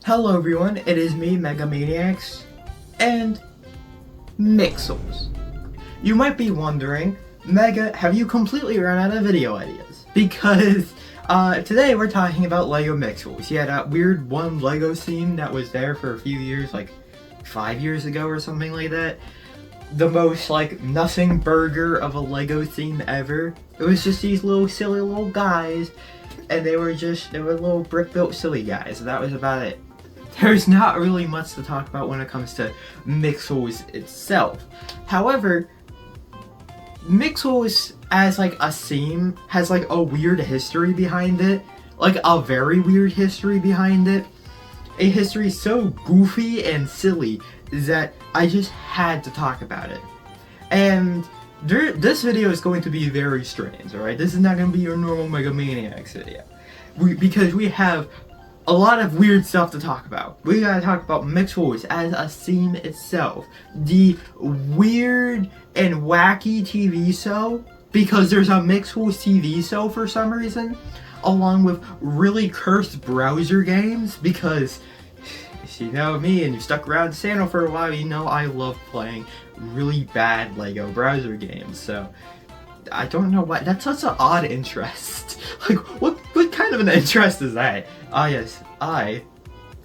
Hello everyone, it is me, Megamaniacs, and Mixels. You might be wondering, Mega, have you completely run out of video ideas? Because today we're talking about LEGO Mixels. Yeah, that weird one LEGO theme that was there for a few years, like 5 years ago or something like that. The most, like, nothing burger of a LEGO theme ever. It was just these little silly little guys, and they were little brick-built silly guys, and that was about it. There's not really much to talk about when it comes to Mixels itself. However, Mixels as like a theme has like a weird history behind it. Like a very weird history behind it. A history so goofy and silly that I just had to talk about it. And this video is going to be very strange, alright? This is not going to be your normal Megamaniacs video. Because we have a lot of weird stuff to talk about. We gotta talk about Mixels as a theme itself. The weird and wacky TV show, because there's a Mixels TV show for some reason, along with really cursed browser games, because if you know me and you've stuck around the channel for a while, you know I love playing really bad LEGO browser games, so I don't know why. That's such an odd interest. Like, what kind of an interest is that? Ah, yes, I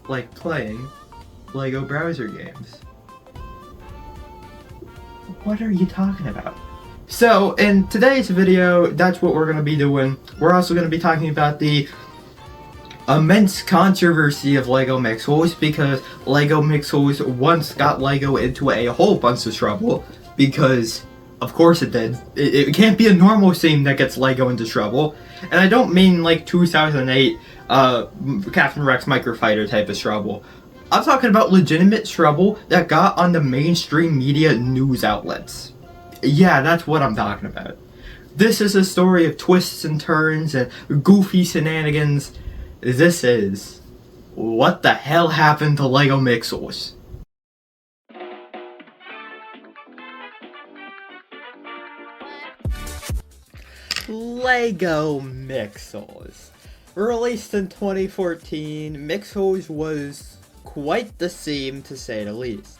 like playing LEGO browser games. What are you talking about? So, in today's video, that's what we're going to be doing. We're also going to be talking about the immense controversy of LEGO Mixels, because LEGO Mixels once got LEGO into a whole bunch of trouble, because of course it did. It can't be a normal theme that gets LEGO into trouble. And I don't mean like 2008 Captain Rex Microfighter type of trouble. I'm talking about legitimate trouble that got on the mainstream media news outlets. Yeah, that's what I'm talking about. This is a story of twists and turns and goofy shenanigans. This is what the hell happened to LEGO Mixels. LEGO Mixels. Released in 2014, Mixels was quite the theme, to say the least.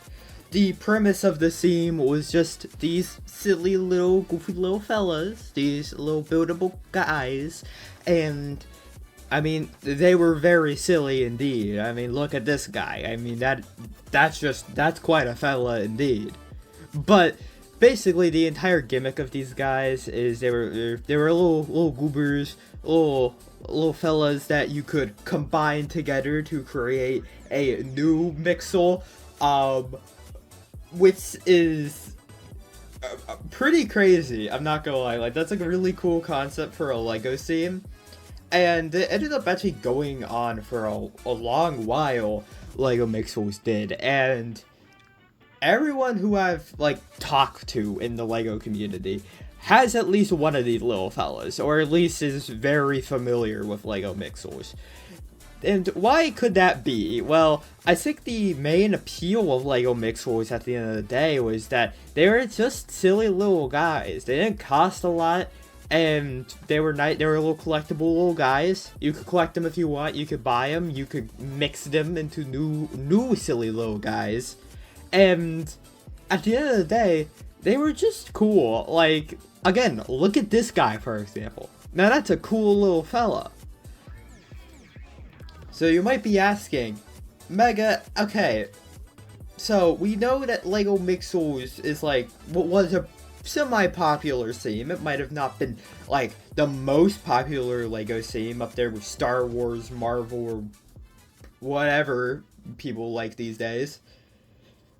The premise of the theme was just these silly little goofy little fellas, these little buildable guys, and I mean, they were very silly indeed. I mean, look at this guy. I mean, that's quite a fella indeed. But basically, the entire gimmick of these guys is they were little goobers, little fellas that you could combine together to create a new Mixel, which is pretty crazy. I'm not gonna lie, like that's like a really cool concept for a LEGO theme, and it ended up actually going on for a long while. LEGO Mixels did, and everyone who I've, like, talked to in the LEGO community has at least one of these little fellas, or at least is very familiar with LEGO Mixels. And why could that be? Well, I think the main appeal of LEGO Mixels at the end of the day was that they were just silly little guys. They didn't cost a lot, and they were little collectible little guys. You could collect them if you want, you could buy them, you could mix them into new silly little guys. And at the end of the day, they were just cool. Like, again, look at this guy, for example. Now, that's a cool little fella. So you might be asking, Mega, okay, so we know that LEGO Mixels is like, what was a semi-popular theme. It might have not been, like, the most popular LEGO theme up there with Star Wars, Marvel, or whatever people like these days.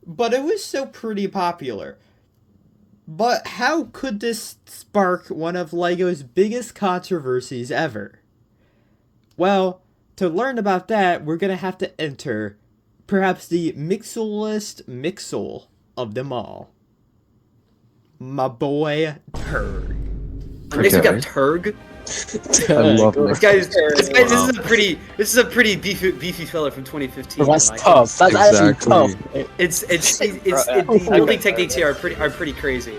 But it was still pretty popular. But how could this spark one of LEGO's biggest controversies ever? Well, to learn about that, we're gonna have to enter perhaps the Mixelest Mixel of them all. My boy, Turg. Next we got Turg. I love This is a pretty beefy fella from 2015. Well, that's tough. That's actually tough. The building techniques here are pretty crazy.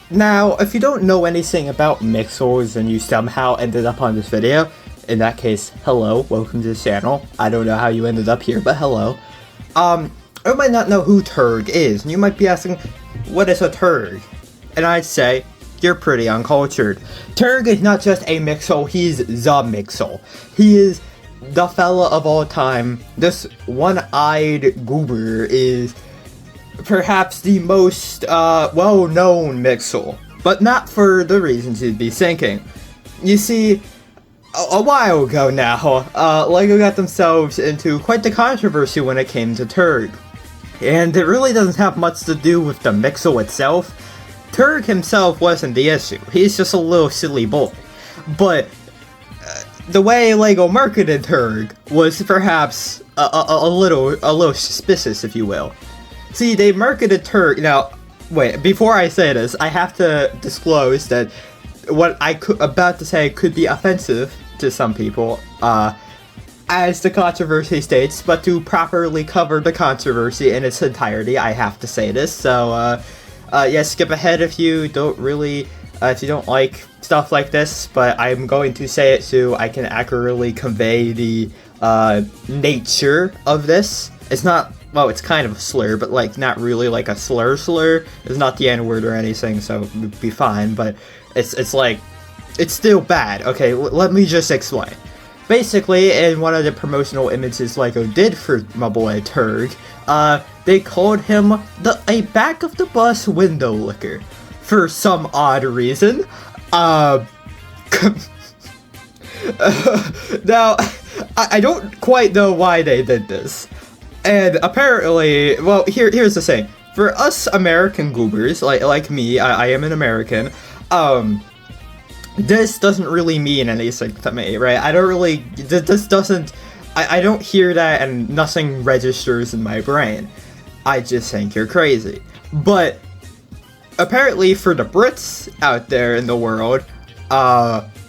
Now, if you don't know anything about Mixels and you somehow ended up on this video, in that case, hello, welcome to the channel. I don't know how you ended up here, but hello. You might not know who Turg is, and you might be asking, what is a Turg? And I'd say, you're pretty uncultured. Turg is not just a Mixel, he's the Mixel. He is the fella of all time. This one-eyed goober is perhaps the most well-known Mixel, but not for the reasons you'd be thinking. You see, a while ago now, LEGO got themselves into quite the controversy when it came to Turg. And it really doesn't have much to do with the Mixel itself. Turg himself wasn't the issue. He's just a little silly boy. But the way LEGO marketed Turg was perhaps a little suspicious, if you will. See, they marketed Turg. Now, wait, before I say this, I have to disclose that what about to say could be offensive to some people, as the controversy states, but to properly cover the controversy in its entirety, I have to say this. So, yeah, skip ahead if you don't really, if you don't like stuff like this, but I'm going to say it so I can accurately convey the nature of this. It's not, well, it's kind of a slur, but like not really like a slur. It's not the N-word or anything, so it'd be fine, but it's like, it's still bad. Okay, let me just explain. Basically, in one of the promotional images LEGO did for my boy Turg, they called him a back of the bus window licker for some odd reason. Now, I don't quite know why they did this. And apparently, well, here's the thing. For us American goobers, like me, I am an American, this doesn't really mean anything to me, right? I don't really, this doesn't, I don't hear that and nothing registers in my brain. I just think you're crazy. But apparently for the Brits out there in the world,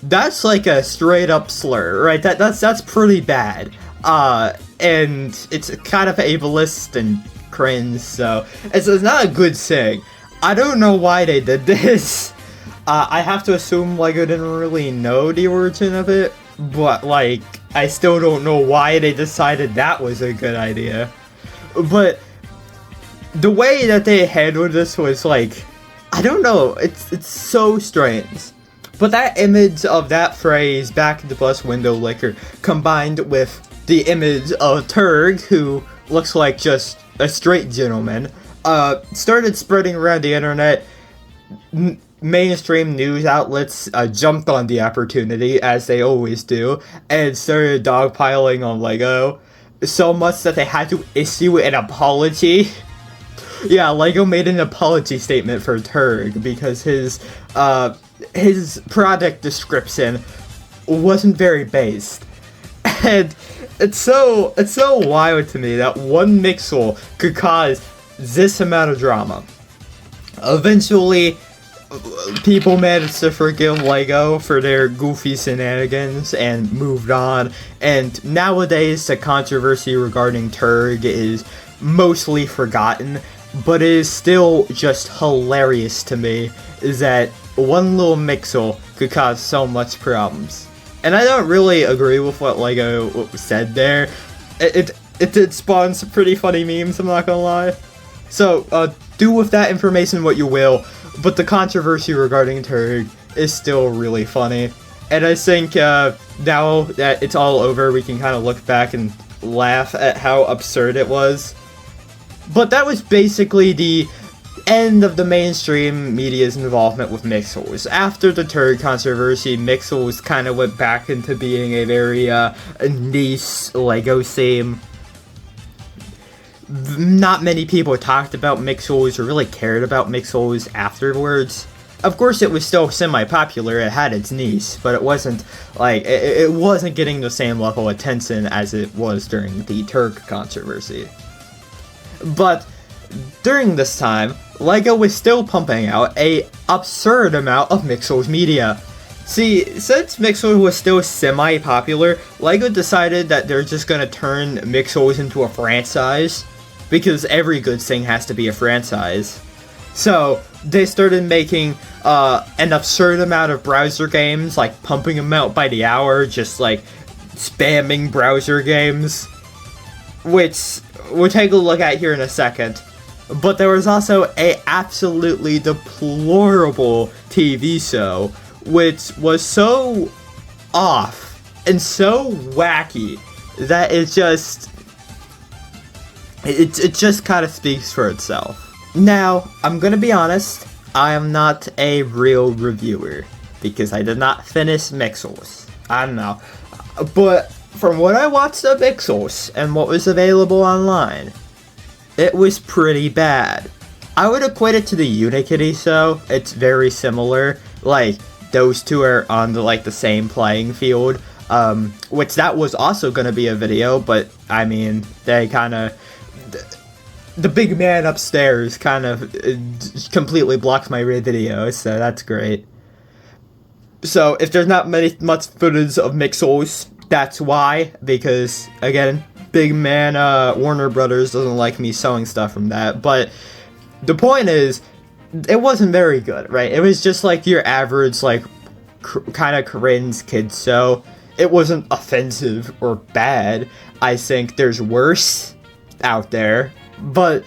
that's like a straight up slur, right? That's pretty bad. And it's kind of ableist and cringe, so it's not a good thing. I don't know why they did this. I have to assume LEGO didn't really know the origin of it, but like, I still don't know why they decided that was a good idea. But the way that they handled this was like, I don't know, it's so strange. But that image of that phrase, back of the bus window licker, combined with the image of Turg, who looks like just a straight gentleman, started spreading around the internet. Mainstream news outlets jumped on the opportunity, as they always do, and started dogpiling on LEGO, so much that they had to issue an apology. Yeah, LEGO made an apology statement for Turg because his product description wasn't very based. And it's so wild to me that one Mixel could cause this amount of drama. Eventually, people managed to forgive LEGO for their goofy shenanigans and moved on, and nowadays the controversy regarding Turg is mostly forgotten, but it is still just hilarious to me is that one little Mixel could cause so much problems. And I don't really agree with what LEGO said there. It did spawn some pretty funny memes, I'm not gonna lie. So, do with that information what you will, but the controversy regarding Turg is still really funny. And I think now that it's all over, we can kind of look back and laugh at how absurd it was. But that was basically the end of the mainstream media's involvement with Mixels. After the Turg controversy, Mixels kind of went back into being a very niche LEGO theme. Not many people talked about Mixels or really cared about Mixels afterwards. Of course, it was still semi-popular, it had its niche, but it wasn't, like, it wasn't getting the same level of attention as it was during the Turg controversy. But during this time, LEGO was still pumping out an absurd amount of Mixels media. See, since Mixel was still semi-popular, LEGO decided that they're just gonna turn Mixels into a franchise, because every good thing has to be a franchise. So they started making an absurd amount of browser games, like pumping them out by the hour, just like spamming browser games, which we'll take a look at here in a second. But there was also a absolutely deplorable TV show, which was so off and so wacky that it just kind of speaks for itself. Now, I'm gonna be honest, I am not a real reviewer, because I did not finish Mixels. I don't know. But from what I watched of Mixels, and what was available online, it was pretty bad. I would equate it to the Unikitty show. It's very similar. Like, those two are on the same playing field. Which that was also gonna be a video, but, I mean, they kinda... The big man upstairs kind of completely blocked my video, so that's great. So if there's not much footage of Mixels, that's why, because again, big man Warner Brothers doesn't like me showing stuff from that. But the point is, it wasn't very good, right? It was just like your average kind of cringe kids show. It wasn't offensive or bad. I think there's worse out there. But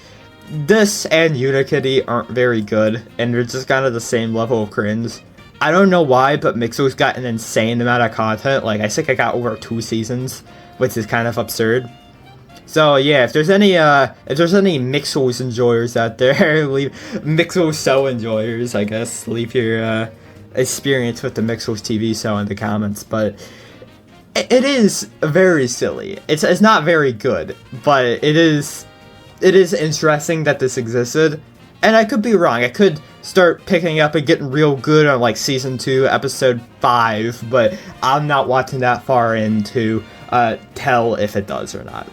this and Unikitty aren't very good, and they're just kind of the same level of cringe. I don't know why, but Mixel's got an insane amount of content. Like, I think I got over 2 seasons, which is kind of absurd. So yeah, if there's any Mixels enjoyers out there, Mixels show enjoyers, I guess, leave your experience with the Mixels TV show in the comments. But it is very silly. It's not very good, but it is interesting that this existed, and I could be wrong. I could start picking up and getting real good on like season 2, episode 5, but I'm not watching that far in to tell if it does or not.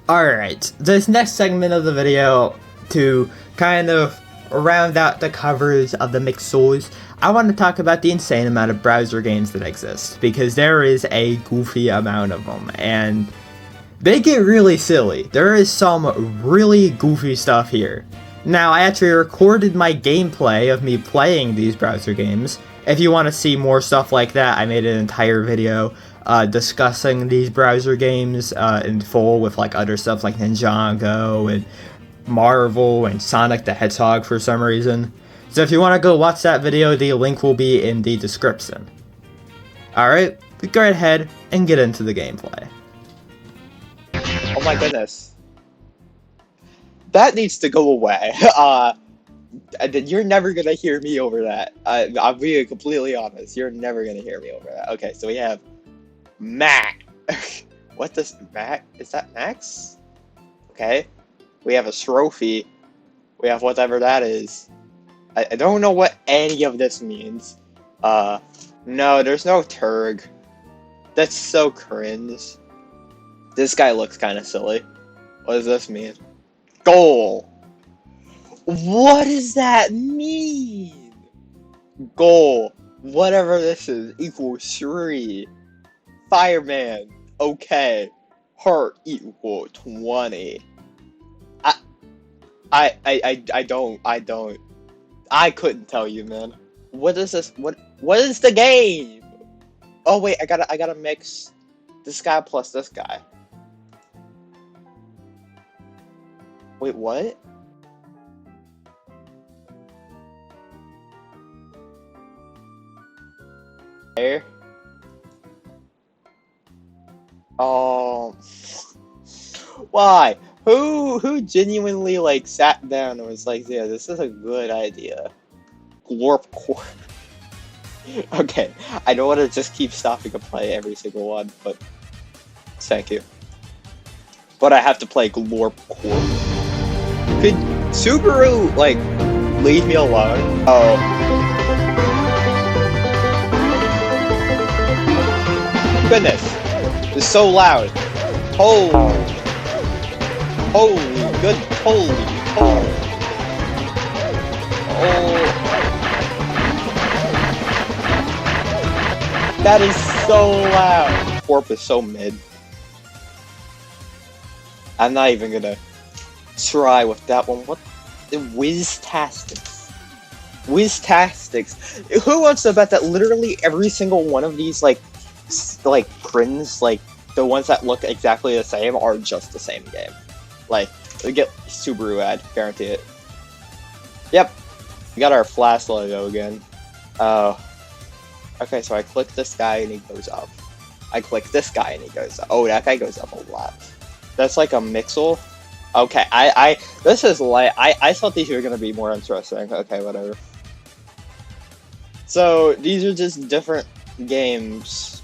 Alright, this next segment of the video, to kind of round out the coverage of the Mixels, I want to talk about the insane amount of browser games that exist, because there is a goofy amount of them, and they get really silly. There is some really goofy stuff here. Now, I actually recorded my gameplay of me playing these browser games. If you want to see more stuff like that, I made an entire video discussing these browser games in full with like other stuff like Ninjago and Marvel and Sonic the Hedgehog for some reason. So if you want to go watch that video, the link will be in the description. Alright, go ahead and get into the gameplay. Oh my goodness. That needs to go away. You're never gonna hear me over that. I'll be completely honest. You're never gonna hear me over that. Okay, so we have Mac. What does Mac? Is that Max? Okay. We have a trophy. We have whatever that is. I don't know what any of this means. No, there's no Turg. That's so cringe. This guy looks kind of silly. What does this mean? Goal. What does that mean? Goal. Whatever this is equals 3. Fireman. Okay. Heart equal 20. I don't. I couldn't tell you, man. What is this? What is the game? Oh wait, I gotta mix this guy plus this guy. Wait, what? There. Oh. Why? Who genuinely like sat down and was like, yeah, this is a good idea. Glorp core. Okay, I don't want to just keep stopping to play every single one, but thank you. But I have to play Glorp core. Could Subaru, like, leave me alone? Oh. Goodness. It's so loud. Holy. Holy. Good. Holy. Holy. Oh. That is so loud. Corp is so mid. I'm not even gonna try with that one. What Whiz-tastics. Whiz-tastics. Who wants to bet that literally every single one of these, like prints, like, the ones that look exactly the same are just the same game? Like, we get Subaru ad, guarantee it. Yep. We got our Flash logo again. Oh. Okay, so I click this guy and he goes up. I click this guy and he goes up. Oh, that guy goes up a lot. That's like a Mixel. Okay, this is like, I thought these were gonna be more interesting. Okay, whatever. So, these are just different games.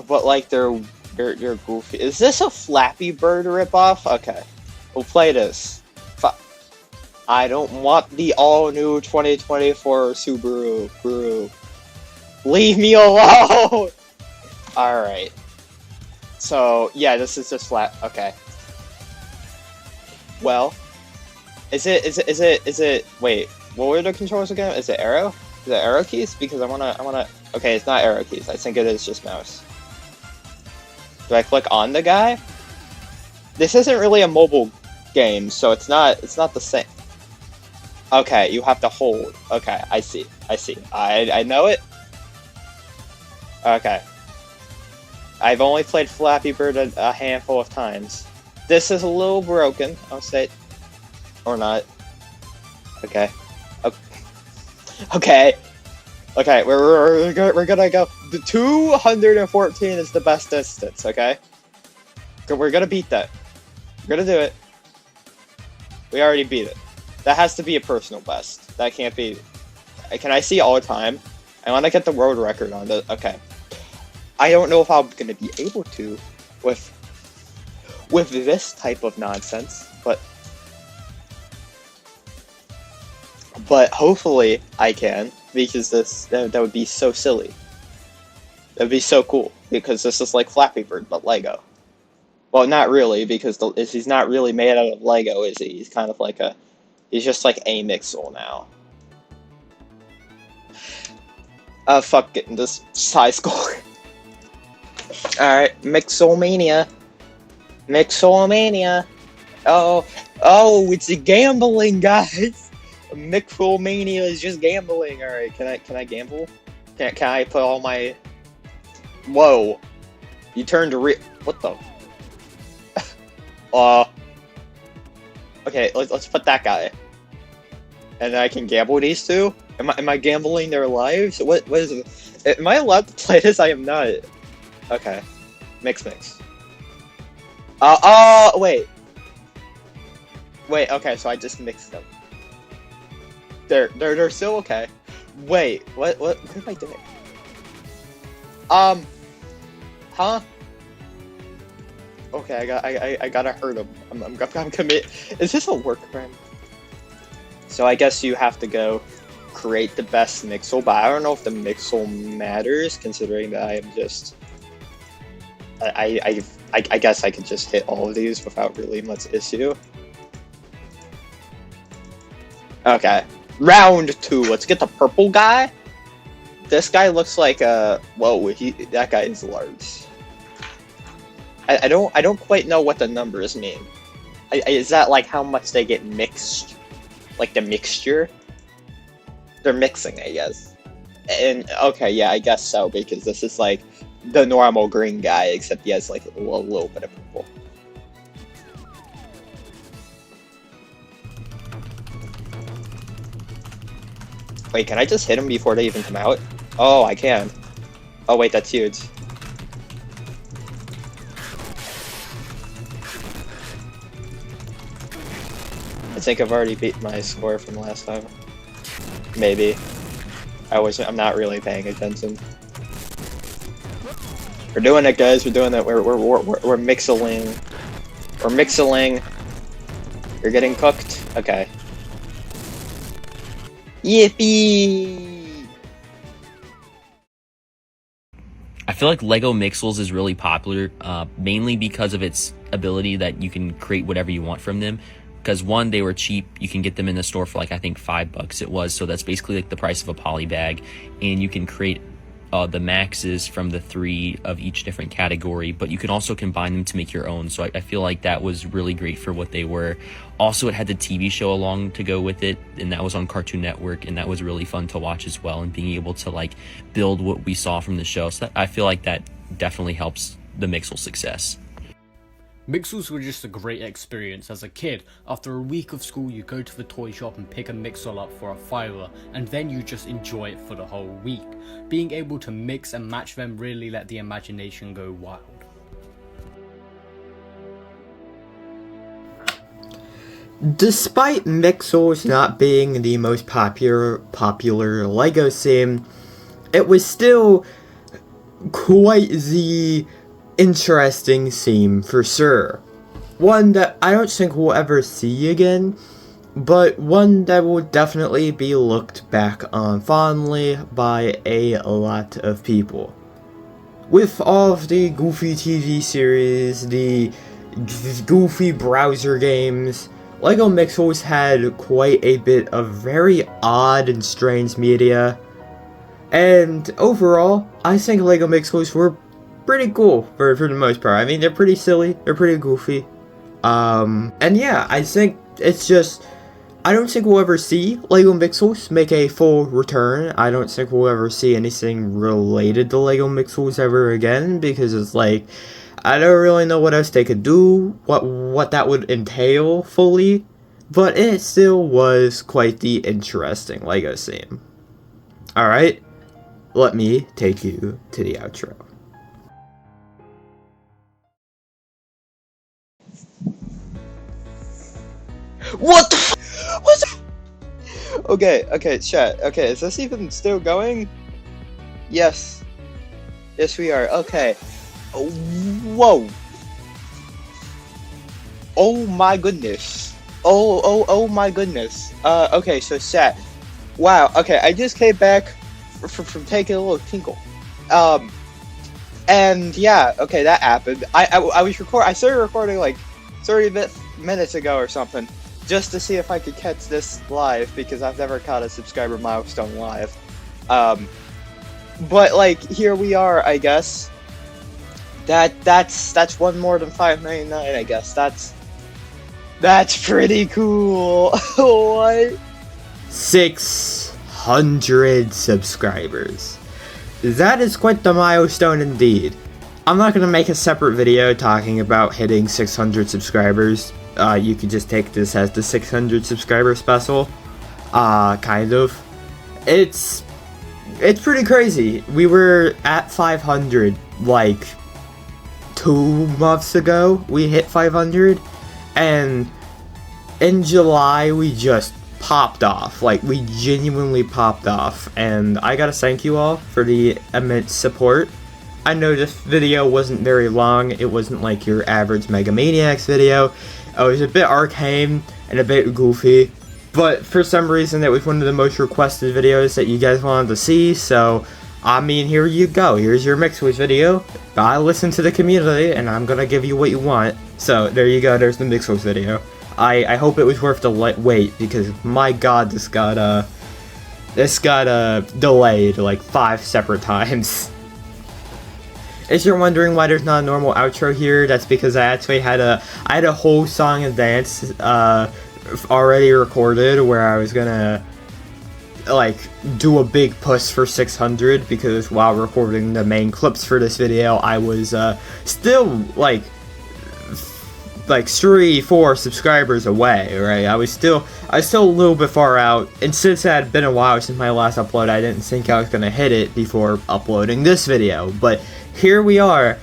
But, like, they're goofy. Is this a Flappy Bird ripoff? Okay. We'll play this. I don't want the all-new 2024 Subaru. Leave me alone! Alright. So, yeah, this is just flat. Okay. Well, is it, wait, what were the controls again? Is it arrow? Is it arrow keys? Because I wanna, okay, it's not arrow keys. I think it is just mouse. Do I click on the guy? This isn't really a mobile game, so it's not the same. Okay, you have to hold. Okay, I see. I know it. Okay. I've only played Flappy Bird a handful of times. This is a little broken, I'll say. Or not. Okay. Okay. Okay, we're gonna go. The 214 is the best distance, okay? We're gonna beat that. We're gonna do it. We already beat it. That has to be a personal best. That can't be... Can I see all the time? I want to get the world record on it. Okay. I don't know if I'm gonna be able to with this type of nonsense, but hopefully I can, because that would be so silly. That'd be so cool, because this is like Flappy Bird, but Lego. Well, not really, because he's not really made out of Lego, is he? He's kind of like he's just like a Mixel now. Fuck getting this high score. Alright, Mixelmania. Mixelmania. Oh, it's a gambling, guys. Mixelmania is just gambling. Alright, can I gamble? Can I put all my... Whoa. You turned to what the... Okay, let's put that guy. And I can gamble these two? Am I gambling their lives? What is it? Am I allowed to play this? I am not. Okay. Mix. Wait. Wait, okay, so I just mixed them. They're still okay. Wait, what am I doing? Huh? Okay, I gotta hurt him. I'm commit. Is this a workaround? So I guess you have to go create the best Mixel, but I don't know if the Mixel matters, considering that I am just... I guess I could just hit all of these without really much issue. Okay. Round 2. Let's get the purple guy. This guy looks like whoa, that guy is large. I don't quite know what the numbers mean. Is that like how much they get mixed? Like the mixture? They're mixing, I guess. And okay, yeah, I guess so, because this is like the normal green guy, except he has like a little bit of purple. Wait, can I just hit him before they even come out? Oh, I can. Oh wait, that's huge. I think I've already beat my score from last time. Maybe. I'm not really paying attention. We're doing it, guys. We're doing it. We're mixeling. We're mixeling. You're getting cooked. Okay. Yippee! I feel like Lego Mixels is really popular, mainly because of its ability that you can create whatever you want from them. Because one, they were cheap. You can get them in the store for like, I think $5 it was. So that's basically like the price of a poly bag. And you can create the maxes from the 3 of each different category, but you can also combine them to make your own. So I feel like that was really great for what they were. Also, it had the TV show along to go with it, and that was on Cartoon Network, and that was really fun to watch as well, and being able to like build what we saw from the show. So I feel like that definitely helps the Mixel success. Mixels were just a great experience. As a kid, after a week of school, you go to the toy shop and pick a Mixel up for a $5, and then you just enjoy it for the whole week. Being able to mix and match them really let the imagination go wild. Despite Mixels not being the most popular LEGO sim, it was still quite the interesting theme for sure. One that I don't think we'll ever see again, but one that will definitely be looked back on fondly by a lot of people. With all of the goofy TV series, the goofy browser games, LEGO Mixels had quite a bit of very odd and strange media, and overall, I think LEGO Mixels were pretty cool for the most part. I mean, they're pretty silly, they're pretty goofy. And yeah, I think it's just, I don't think we'll ever see LEGO Mixels make a full return. I don't think we'll ever see anything related to LEGO Mixels ever again, because it's like, I don't really know what else they could do, what that would entail fully, but it still was quite the interesting LEGO theme. Alright, let me take you to the outro. What the f- What's that? Okay, chat. Okay, is this even still going? Yes. Yes, we are. Okay. Whoa. Oh my goodness. Oh my goodness. Okay, so chat. Wow, okay, I just came back from taking a little tinkle. And yeah, okay, that happened. I started recording like 30 minutes ago or something, just to see if I could catch this live, because I've never caught a subscriber milestone live. But like, here we are, I guess. That's one more than 599, I guess. That's pretty cool. What? 600 subscribers. That is quite the milestone indeed. I'm not gonna make a separate video talking about hitting 600 subscribers. You could just take this as the 600 subscriber special. Kind of. It's pretty crazy. We were at 500 like 2 months ago. We hit 500, and in July we just popped off. Like, we genuinely popped off, and I gotta thank you all for the immense support. I know this video wasn't very long. It wasn't like your average Mega Maniacs video. It was a bit arcane and a bit goofy, but for some reason it was one of the most requested videos that you guys wanted to see, so I mean, here you go. Here's your Mixels video. I listen to the community, and I'm gonna give you what you want. So there you go. There's the Mixels video. I hope it was worth the wait, because my god, this got delayed like 5 separate times. If you're wondering why there's not a normal outro here, that's because I actually had a whole song and dance already recorded, where I was gonna like do a big push for 600, because while recording the main clips for this video, I was still like 3-4 subscribers away, right? I was still a little bit far out, and since it had been a while since my last upload, I didn't think I was gonna hit it before uploading this video, but here we are.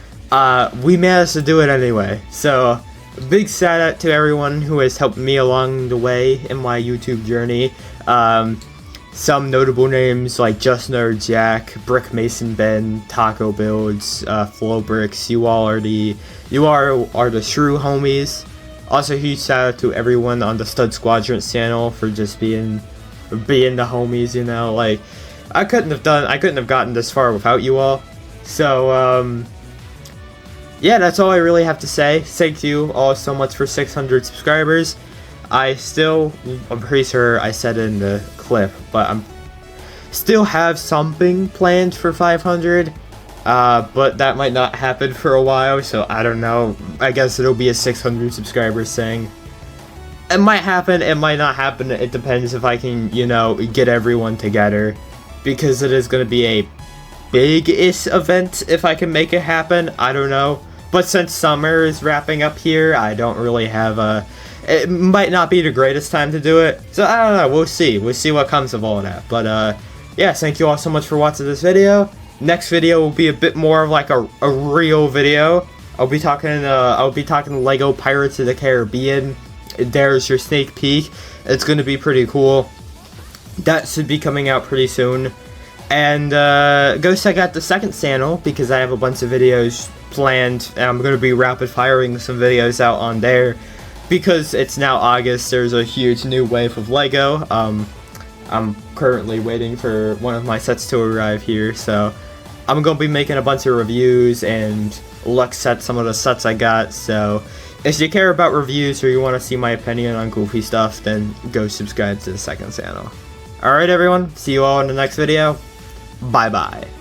We managed to do it anyway, so big shout out to everyone who has helped me along the way in my YouTube journey. Some notable names like Just Nerd Jack, Brick Mason Ben, Taco Builds, Flow Bricks. You all are the true homies. Also, huge shout out to everyone on the Stud Squadrons channel for just being the homies. You know, like I couldn't have gotten this far without you all. So yeah, that's all I really have to say. Thank you all so much for 600 subscribers. I'm pretty sure I said it in the clip, but still have something planned for 500. But that might not happen for a while, so I don't know. I guess it'll be a 600 subscribers thing. It might happen, it might not happen. It depends if I can, you know, get everyone together. Because it is going to be a big-ish event if I can make it happen. I don't know. But since summer is wrapping up here, I don't really have a... It might not be the greatest time to do it. So I don't know, we'll see. We'll see what comes of all that. But yeah, thank you all so much for watching this video. Next video will be a bit more of like a real video. I'll be talking Lego Pirates of the Caribbean. There's your sneak peek. It's gonna be pretty cool. That should be coming out pretty soon. And go check out the second channel because I have a bunch of videos planned. And I'm gonna be rapid firing some videos out on there because it's now August. There's a huge new wave of Lego. I'm currently waiting for one of my sets to arrive here, so I'm gonna be making a bunch of reviews and look at some of the sets I got. So if you care about reviews or you want to see my opinion on goofy stuff, then go subscribe to the second channel. Alright everyone, see you all in the next video. Bye bye.